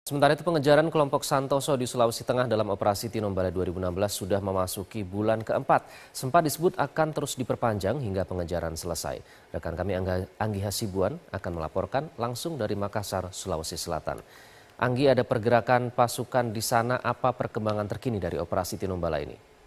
Sementara itu pengejaran kelompok Santoso di Sulawesi Tengah dalam operasi Tinombala 2016 sudah memasuki bulan keempat. Sempat disebut akan terus diperpanjang hingga pengejaran selesai. Rekan kami Anggi Hasibuan akan melaporkan langsung dari Makassar, Sulawesi Selatan. Anggi, ada pergerakan pasukan di sana, apa perkembangan terkini dari operasi Tinombala ini?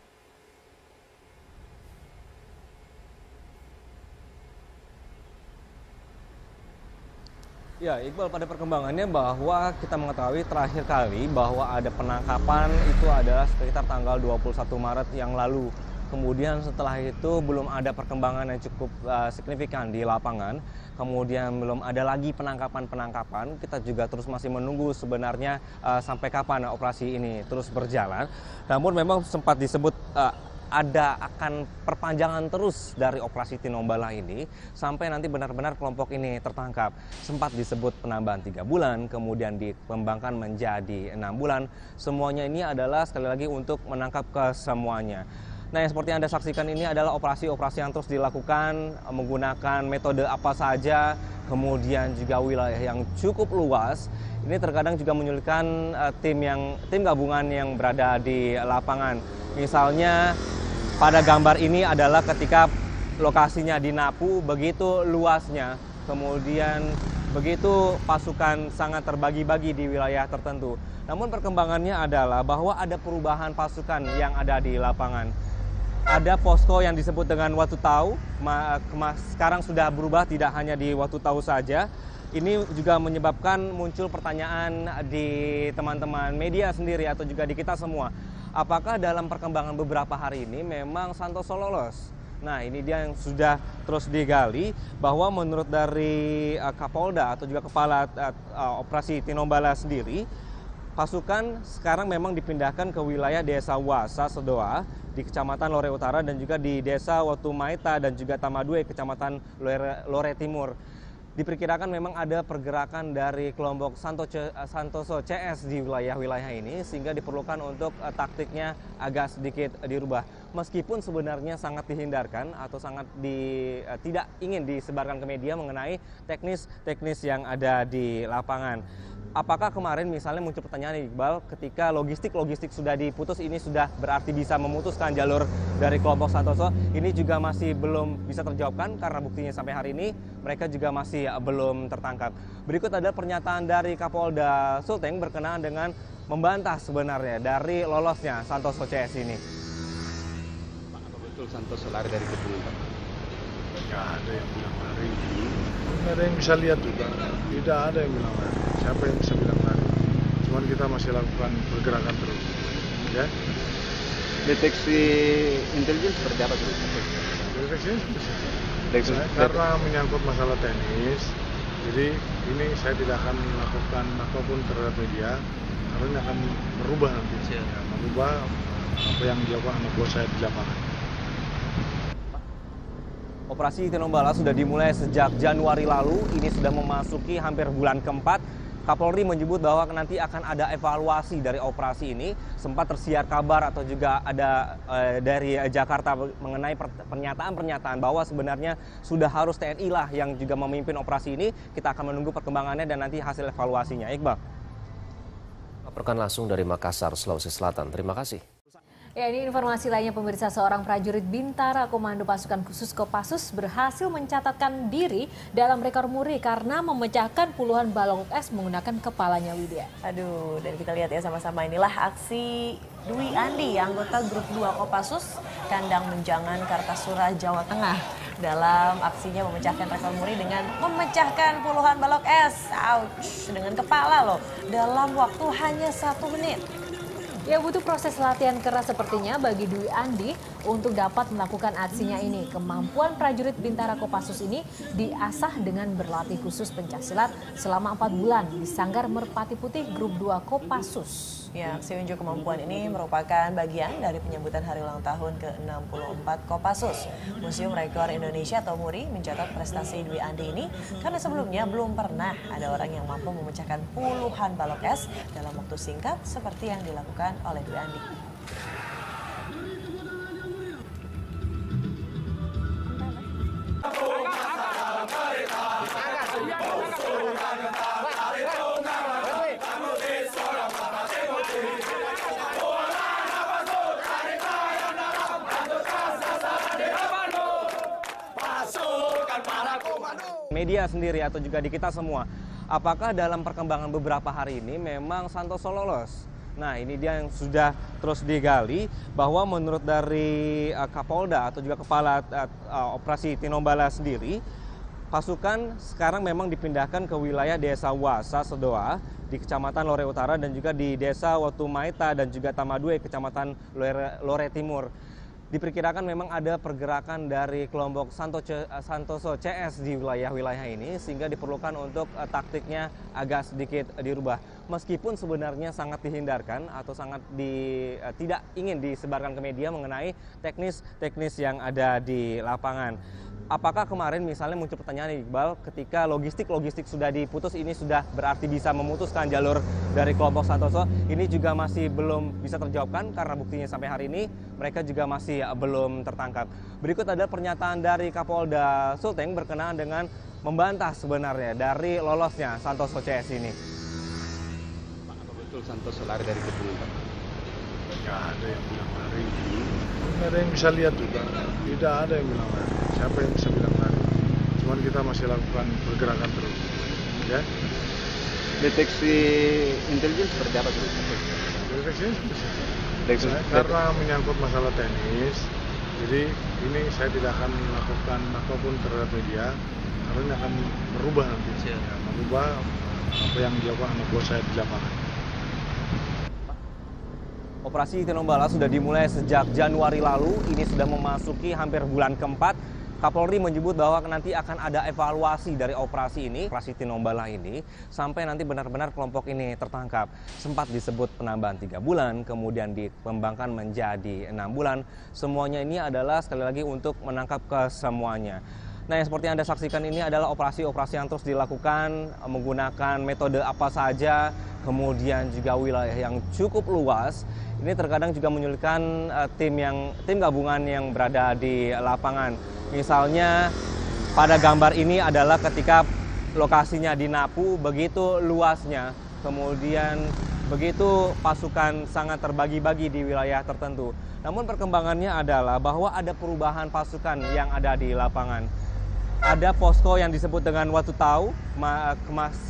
Ya, Iqbal, pada perkembangannya bahwa kita mengetahui terakhir kali bahwa ada penangkapan itu adalah sekitar tanggal 21 Maret yang lalu. Kemudian setelah itu belum ada perkembangan yang cukup signifikan di lapangan. Kemudian belum ada lagi penangkapan-penangkapan. Kita juga terus masih menunggu sebenarnya sampai kapan operasi ini terus berjalan. Namun memang sempat disebut ada akan perpanjangan terus dari operasi Tinombala ini sampai nanti benar-benar kelompok ini tertangkap. Sempat disebut penambahan 3 bulan, kemudian dikembangkan menjadi 6 bulan. Semuanya ini adalah sekali lagi untuk menangkap kesemuanya. Nah, yang seperti yang Anda saksikan ini adalah operasi-operasi yang terus dilakukan menggunakan metode apa saja, kemudian juga wilayah yang cukup luas. Ini terkadang juga menyulitkan tim gabungan yang berada di lapangan. Misalnya pada gambar ini adalah ketika lokasinya di Napu, begitu luasnya, kemudian begitu pasukan sangat terbagi-bagi di wilayah tertentu. Namun perkembangannya adalah bahwa ada perubahan pasukan yang ada di lapangan. Ada posko yang disebut dengan Watu Tau, sekarang sudah berubah tidak hanya di Watu Tau saja. Ini juga menyebabkan muncul pertanyaan di teman-teman media sendiri atau juga di kita semua. Apakah dalam perkembangan beberapa hari ini memang Santoso lolos? Nah, ini dia yang sudah terus digali bahwa menurut dari Kapolda atau juga Kepala Operasi Tinombala sendiri, pasukan sekarang memang dipindahkan ke wilayah Desa Wasa Sedoa di Kecamatan Lore Utara dan juga di Desa Watu Maita dan juga Tamadue Kecamatan Lore Timur. Diperkirakan memang ada pergerakan dari kelompok Santoso CS di wilayah-wilayah ini sehingga diperlukan untuk taktiknya agak sedikit dirubah. Meskipun sebenarnya sangat dihindarkan atau sangat tidak ingin disebarkan ke media mengenai teknis yang ada di lapangan. Apakah kemarin misalnya muncul pertanyaan Iqbal, ketika logistik sudah diputus, ini sudah berarti bisa memutuskan jalur dari kelompok Santoso? Ini juga masih belum bisa terjawabkan karena buktinya sampai hari ini mereka juga masih belum tertangkap. Berikut adalah pernyataan dari Kapolda Sulteng berkenaan dengan membantah sebenarnya dari lolosnya Santoso CS ini. Pak, apa betul Santoso lari dari gedung? Nggak ada yang bilang lari. Nggak ada yang bisa lihat juga. Tidak ada yang bilang lari. Siapa yang bisa bilang lari? Cuman kita masih lakukan pergerakan terus. Ya. Deteksi intelijen seperti apa dulu? Deteksinya bisa. Karena menyangkut masalah teknis, jadi ini saya tidak akan melakukan apapun terhadap media, karena ini akan merubah nanti. Ya, merubah apa yang dilakukan anak buah saya di lapangan. Operasi Tinombala sudah dimulai sejak Januari lalu, ini sudah memasuki hampir bulan keempat. Kapolri menyebut bahwa nanti akan ada evaluasi dari operasi ini. Sempat tersiar kabar atau juga ada dari Jakarta mengenai pernyataan-pernyataan bahwa sebenarnya sudah harus TNI lah yang juga memimpin operasi ini. Kita akan menunggu perkembangannya dan nanti hasil evaluasinya. Iqbal. Laporkan langsung dari Makassar, Sulawesi Selatan. Terima kasih. Ya, ini informasi lainnya, pemirsa. Seorang prajurit Bintara Komando Pasukan Khusus Kopassus berhasil mencatatkan diri dalam rekor muri karena memecahkan puluhan balok es menggunakan kepalanya, Widya. Aduh, dan kita lihat ya sama-sama, inilah aksi Dwi Andi, anggota grup 2 Kopassus Kandang Menjangan, Kartasura, Jawa Tengah. Dalam aksinya memecahkan rekor muri dengan memecahkan puluhan balok es, ouch, dengan kepala loh, dalam waktu hanya 1 menit. Ya, butuh proses latihan keras sepertinya bagi Dwi Andi untuk dapat melakukan aksinya ini. Kemampuan prajurit Bintara Kopassus ini diasah dengan berlatih khusus pencaksilat selama 4 bulan di Sanggar Merpati Putih Grup 2 Kopassus. Ya, aksi unjuk kemampuan ini merupakan bagian dari penyambutan hari ulang tahun ke-64 Kopassus. Museum Rekor Indonesia atau MURI mencatat prestasi Dwi Andi ini karena sebelumnya belum pernah ada orang yang mampu memecahkan puluhan balok es dalam waktu singkat seperti yang dilakukan oleh Dwi Andi. media sendiri atau juga di kita semua. Apakah dalam perkembangan beberapa hari ini memang Santoso lolos? Nah, ini dia yang sudah terus digali bahwa menurut dari Kapolda atau juga Kepala Operasi Tinombala sendiri, pasukan sekarang memang dipindahkan ke wilayah Desa Wasa Sedoa di Kecamatan Lore Utara dan juga di Desa Watumaita dan juga Tamadue Kecamatan Lore Timur. Diperkirakan memang ada pergerakan dari kelompok Santoso CS di wilayah-wilayah ini sehingga diperlukan untuk taktiknya agak sedikit dirubah. Meskipun sebenarnya sangat dihindarkan atau sangat tidak ingin disebarkan ke media mengenai teknis yang ada di lapangan. Apakah kemarin misalnya muncul pertanyaan Iqbal, ketika logistik sudah diputus, ini sudah berarti bisa memutuskan jalur dari kelompok Santoso? Ini juga masih belum bisa terjawabkan karena buktinya sampai hari ini mereka juga masih belum tertangkap. Berikut adalah pernyataan dari Kapolda Sulteng berkenaan dengan membantah sebenarnya dari lolosnya Santoso CS ini. Pak, apa betul Santoso lari dari gedung, Pak? Nggak ada yang bilang lari. Nggak ada yang bisa lihat juga. Tidak ada yang bilang lari. Siapa yang bisa bilang lari? Cuman kita masih lakukan pergerakan terus. Ya. Deteksi intelijen seperti apa dulu? Deteksinya karena menyangkut masalah teknis, jadi ini saya tidak akan melakukan apapun terhadap media karena ini akan merubah nanti. Ya, merubah apa yang dilakukan anak buah saya di lapangan. Operasi Tinombala sudah dimulai sejak Januari lalu, ini sudah memasuki hampir bulan keempat. Kapolri menyebut bahwa nanti akan ada evaluasi dari operasi ini, operasi Tinombala ini, sampai nanti benar-benar kelompok ini tertangkap. Sempat disebut penambahan 3 bulan, kemudian dikembangkan menjadi 6 bulan. Semuanya ini adalah sekali lagi untuk menangkap kesemuanya. Nah, yang seperti yang Anda saksikan ini adalah operasi-operasi yang terus dilakukan menggunakan metode apa saja, kemudian juga wilayah yang cukup luas. Ini terkadang juga menyulitkan tim gabungan yang berada di lapangan. Misalnya pada gambar ini adalah ketika lokasinya di Napu, begitu luasnya, kemudian begitu pasukan sangat terbagi-bagi di wilayah tertentu. Namun perkembangannya adalah bahwa ada perubahan pasukan yang ada di lapangan. Ada posko yang disebut dengan Watu Tau,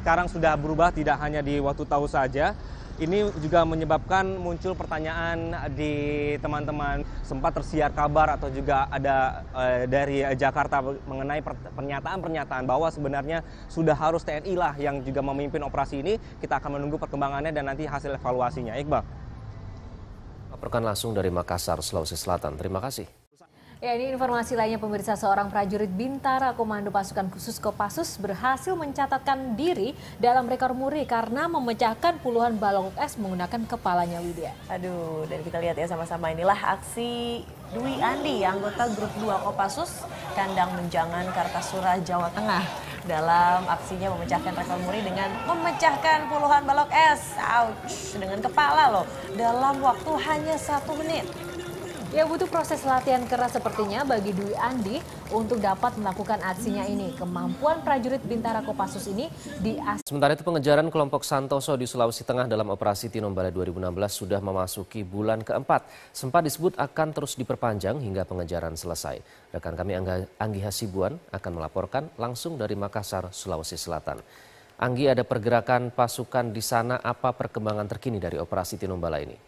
sekarang sudah berubah tidak hanya di Watu Tau saja. Ini juga menyebabkan muncul pertanyaan di teman-teman. Sempat tersiar kabar atau juga ada dari Jakarta mengenai pernyataan-pernyataan bahwa sebenarnya sudah harus TNI lah yang juga memimpin operasi ini. Kita akan menunggu perkembangannya dan nanti hasil evaluasinya. Iqbal. Laporkan langsung dari Makassar, Sulawesi Selatan. Terima kasih. Ya, ini informasi lainnya pemirsa, seorang prajurit Bintara Komando Pasukan Khusus Kopassus berhasil mencatatkan diri dalam rekor muri karena memecahkan puluhan balok es menggunakan kepalanya, Widya. Aduh, dan kita lihat ya sama-sama, inilah aksi Dwi Andi, anggota grup 2 Kopassus Kandang Menjangan, Kartasura, Jawa Tengah. Dalam aksinya memecahkan rekor muri dengan memecahkan puluhan balok es, ouch, dengan kepala loh, dalam waktu hanya 1 menit. Ya, butuh proses latihan keras sepertinya bagi Dwi Andi untuk dapat melakukan aksinya ini. Kemampuan prajurit Bintara Kopassus ini diasah. Sementara itu pengejaran kelompok Santoso di Sulawesi Tengah dalam operasi Tinombala 2016 sudah memasuki bulan keempat. Sempat disebut akan terus diperpanjang hingga pengejaran selesai. Rekan kami Anggi Hasibuan akan melaporkan langsung dari Makassar, Sulawesi Selatan. Anggi, ada pergerakan pasukan di sana, apa perkembangan terkini dari operasi Tinombala ini?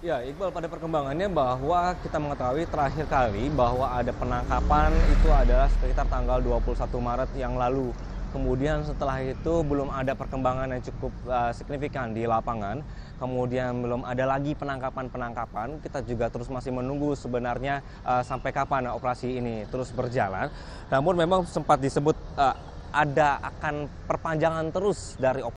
Ya, Iqbal, pada perkembangannya bahwa kita mengetahui terakhir kali bahwa ada penangkapan itu adalah sekitar tanggal 21 Maret yang lalu. Kemudian setelah itu belum ada perkembangan yang cukup signifikan di lapangan. Kemudian belum ada lagi penangkapan-penangkapan. Kita juga terus masih menunggu sebenarnya sampai kapan operasi ini terus berjalan. Namun memang sempat disebut ada akan perpanjangan terus dari operasi